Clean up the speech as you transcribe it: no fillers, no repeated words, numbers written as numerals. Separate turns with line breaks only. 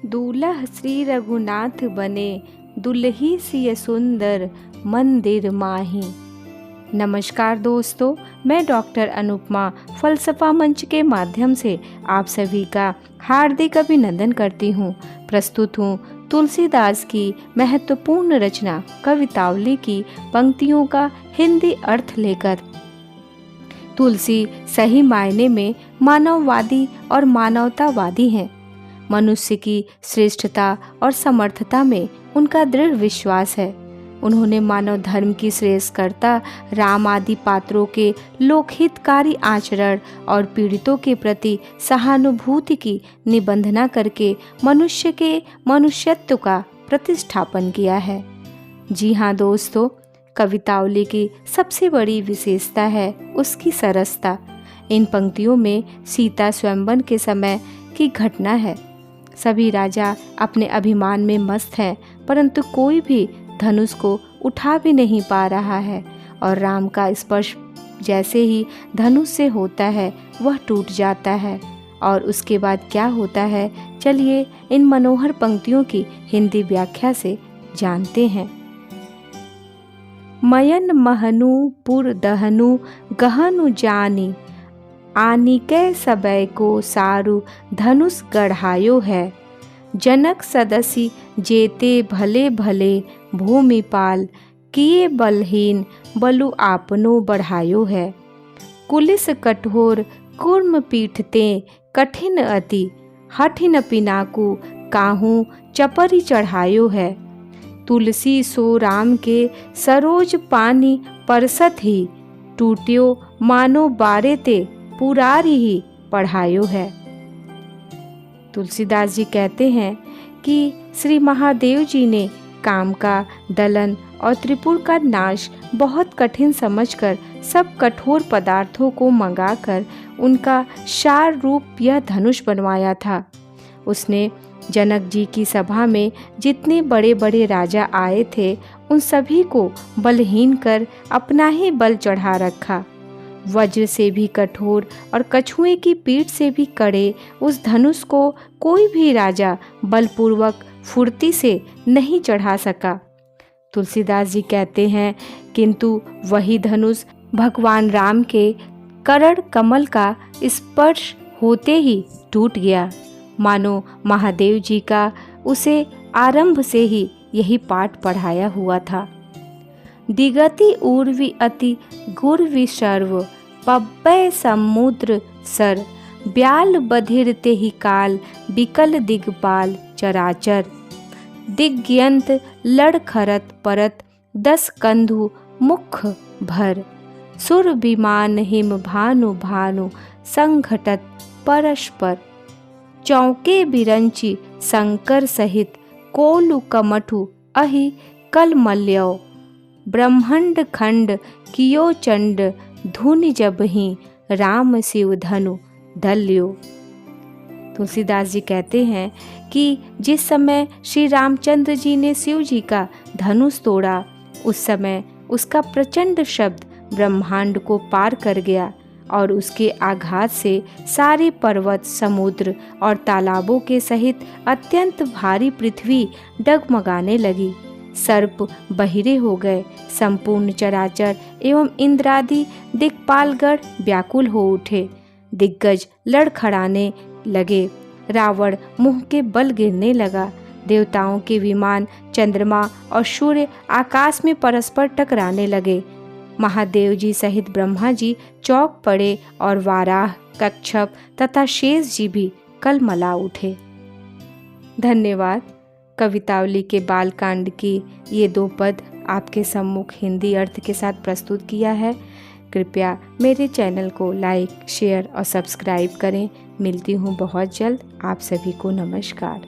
दूल्हा श्री रघुनाथ बने, दुल्ही सिय सुंदर मंदिर माही। नमस्कार दोस्तों, मैं डॉक्टर अनुपमा फलसफा मंच के माध्यम से आप सभी का हार्दिक अभिनंदन करती हूँ। प्रस्तुत हूँ तुलसीदास की महत्वपूर्ण रचना कवितावली की पंक्तियों का हिंदी अर्थ लेकर। तुलसी सही मायने में मानववादी और मानवतावादी हैं। मनुष्य की श्रेष्ठता और समर्थता में उनका दृढ़ विश्वास है। उन्होंने मानव धर्म की श्रेष्ठकर्ता राम आदि पात्रों के लोकहितकारी आचरण और पीड़ितों के प्रति सहानुभूति की निबंधना करके मनुष्य के मनुष्यत्व का प्रतिष्ठापन किया है। जी हाँ दोस्तों, कवितावली की सबसे बड़ी विशेषता है उसकी सरसता। इन पंक्तियों में सीता स्वयंवर के समय की घटना है। सभी राजा अपने अभिमान में मस्त हैं, परंतु कोई भी धनुष को उठा भी नहीं पा रहा है और राम का स्पर्श जैसे ही धनुष से होता है वह टूट जाता है। और उसके बाद क्या होता है, चलिए इन मनोहर पंक्तियों की हिंदी व्याख्या से जानते हैं। मयन महनु पुर दहनु गहनु जानी, आनिकै सबय को सारु धनुष गढ़ायो है। जनक सदसी जेते भले भले, भूमिपाल किए बलहीन बलु आपनो बढ़ायो है। कुलिस कठोर कुर्म पीठते कठिन अति, हठिन पिनाकु काहू चपरी चढ़ायो है। तुलसी सो राम के सरोज पानी परसत ही, टूट्यो मानो बारे ते पुरारी ही पढ़ायो है। तुलसीदास जी कहते हैं कि श्री महादेव जी ने काम का दलन और त्रिपुर का नाश बहुत कठिन समझकर सब कठोर पदार्थों को मंगाकर उनका सार रूप यह धनुष बनवाया था। उसने जनक जी की सभा में जितने बड़े बड़े राजा आए थे उन सभी को बलहीन कर अपना ही बल चढ़ा रखा। वज्र से भी कठोर और कछुए की पीठ से भी कड़े उस धनुष को कोई भी राजा बलपूर्वक फुर्ती से नहीं चढ़ा सका। तुलसीदास जी कहते हैं, किंतु वही धनुष भगवान राम के करण कमल का स्पर्श होते ही टूट गया। मानो महादेव जी का उसे आरंभ से ही यही पाठ पढ़ाया हुआ था। दिगति ऊर्वी अति गुरवि सर्व, पब्बय समुद्र सर, ब्याल बधिर तेहि काल, बिकल दिगपाल चराचर। दिग्यंत लड़खरत परत, दस कंधु मुख भर, सुर विमान हिम भानु भानु, संघटत परस्पर। चौके बिरंची शंकर सहित, कोलु कमठु अहि कलमल्यो, ब्रह्मंड खंड कियो चंड, धुनि जबहि राम शिव धनु धल्यो। तुलसीदास जी कहते हैं कि जिस समय श्री रामचंद्र जी ने शिव जी का धनुष तोड़ा, उस समय उसका प्रचंड शब्द ब्रह्मांड को पार कर गया और उसके आघात से सारे पर्वत, समुद्र और तालाबों के सहित अत्यंत भारी पृथ्वी डगमगाने लगी। सर्प बहिरे हो गए, संपूर्ण चराचर एवं इंद्रादि दिक्पालगण व्याकुल हो उठे। दिग्गज लड़खड़ाने लगे, रावण मुंह के बल गिरने लगा। देवताओं के विमान, चंद्रमा और सूर्य आकाश में परस्पर टकराने लगे। महादेव जी सहित ब्रह्मा जी चौंक पड़े और वाराह, कच्छप तथा शेष जी भी कलमला उठे। धन्यवाद। कवितावली के बालकांड की ये 2 पद आपके सम्मुख हिंदी अर्थ के साथ प्रस्तुत किया है। कृपया मेरे चैनल को लाइक, शेयर और सब्सक्राइब करें। मिलती हूँ बहुत जल्द। आप सभी को नमस्कार।